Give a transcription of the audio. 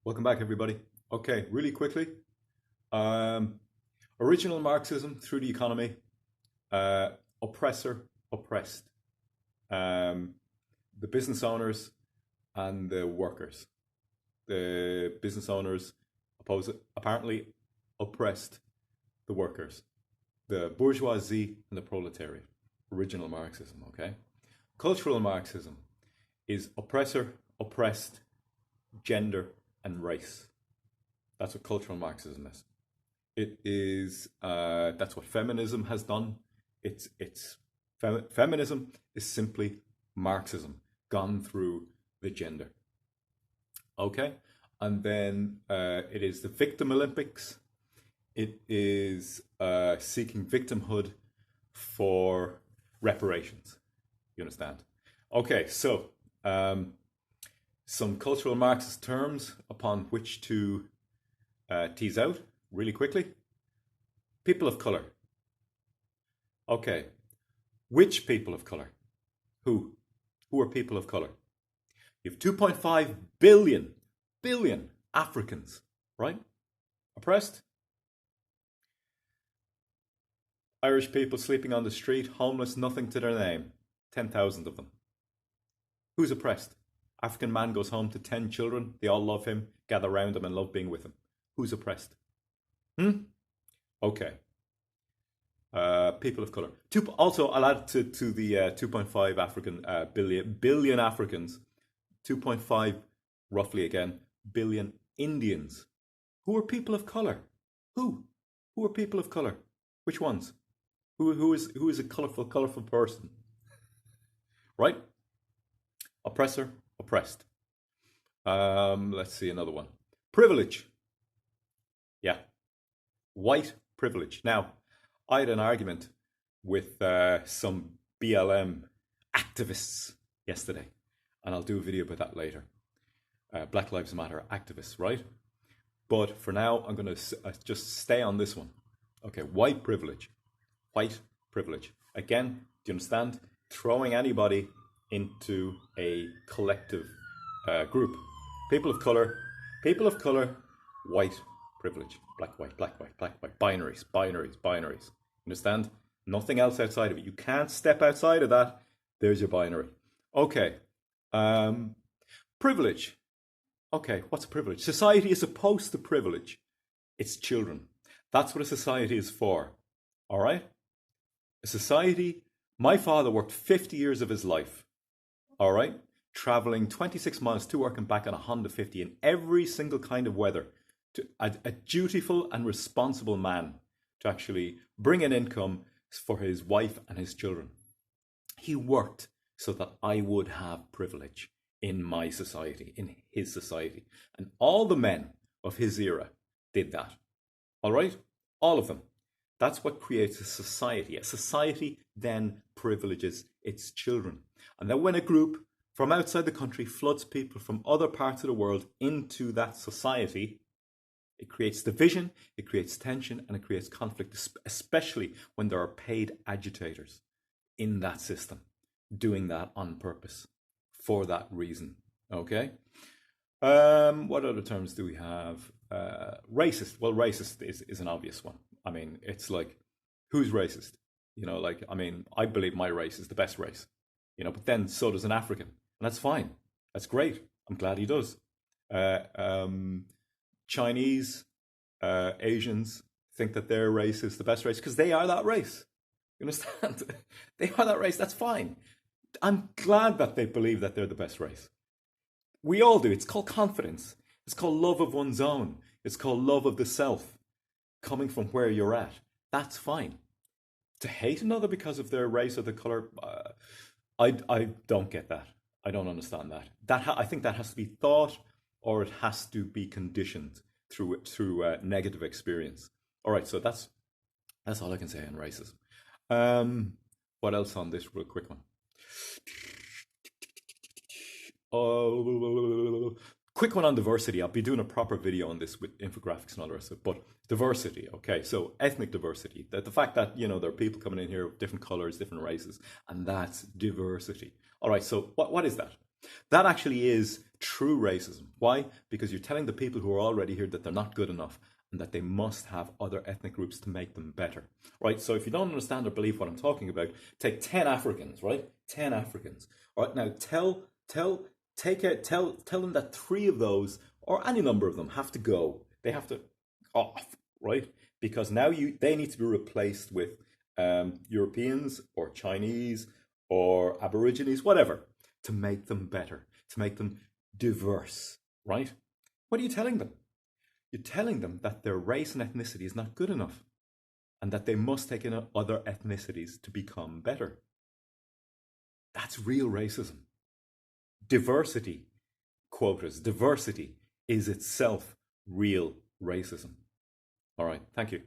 Welcome back, everybody. Okay, really quickly. Um, Original Marxism through the economy, uh, oppressor, oppressed, um, the business owners and the workers. The business owners apparently oppressed the workers, the bourgeoisie and the proletariat. Original Marxism, okay? Cultural Marxism is oppressor, oppressed, gender, and race. That's what cultural Marxism is. It is that's what feminism has done. Feminism is simply Marxism gone through the gender. Okay, and then it is the Victim Olympics. It is seeking victimhood for reparations. You understand? Okay, so some cultural Marxist terms upon which to tease out really quickly. People of color. Okay, which people of color? Who? Who are people of color? You have 2.5 billion Africans, right? Oppressed. Irish people sleeping on the street, homeless, nothing to their name. 10,000 of them. Who's oppressed? African man goes home to 10 children. They all love him, gather around him, and love being with him. Who's oppressed? Hmm? Okay. People of color. Also, I'll add to the 2.5 billion Africans, 2.5 roughly again billion Indians. Who are people of color? Who? Who are people of color? Which ones? Who is a colorful person? Right? Oppressor, oppressed. Let's see another one. Privilege. Yeah. White privilege. Now, I had an argument with some BLM activists yesterday, and I'll do a video about that later. Black Lives Matter activists, right? But for now, I'm going to just stay on this one. Okay, white privilege. White privilege. Again, do you understand? Throwing anybody into a collective group. People of color, white privilege. Black, white, black, white, black, white. Binaries, binaries, binaries. Understand? Nothing else outside of it. You can't step outside of that. There's your binary. Okay. Privilege. Okay, what's privilege? Society is supposed to privilege its children. That's what a society is for. All right? A society, my father worked 50 years of his life. All right? Traveling 26 miles to work and back on a Honda 50 in every single kind of weather. A dutiful and responsible man to actually bring an income for his wife and his children. He worked so that I would have privilege in my society, in his society. And all the men of his era did that. All right? All of them. That's what creates a society. A society then privileges its children. And then when a group from outside the country floods people from other parts of the world into that society, it creates division, it creates tension, and it creates conflict, especially when there are paid agitators in that system doing that on purpose for that reason. Okay? What other terms do we have? Racist. Well, racist is an obvious one. I mean, it's like, who's racist? You know, like, I mean, I believe my race is the best race, you know, but then so does an African. And that's fine. That's great. I'm glad he does. Chinese, Asians think that their race is the best race because they are that race. You understand? They are that race. That's fine. I'm glad that they believe that they're the best race. We all do. It's called confidence. It's called love of one's own. It's called love of the self, coming from where you're at. That's fine. To hate another because of their race or the color, I don't get that. I don't understand that. I think that has to be thought, or it has to be conditioned through negative experience. All right, so that's all I can say on racism. What else on this real quick one? Oh, quick one on diversity. I'll be doing a proper video on this with infographics and all the rest of it. But diversity, okay, so ethnic diversity. The fact that, you know, there are people coming in here of different colors, different races, and that's diversity. All right, so what is that? That actually is true racism. Why? Because you're telling the people who are already here that they're not good enough and that they must have other ethnic groups to make them better. Right? So if you don't understand or believe what I'm talking about, take 10 Africans, right? 10 Africans. All right, now tell them that 3 of those or any number of them have to go. They have to off, right? Because now they need to be replaced with Europeans or Chinese or Aborigines, whatever, to make them better, to make them diverse, right? What are you telling them? You're telling them that their race and ethnicity is not good enough and that they must take in other ethnicities to become better. That's real racism. Diversity, quotas, diversity is itself real racism. All right, thank you.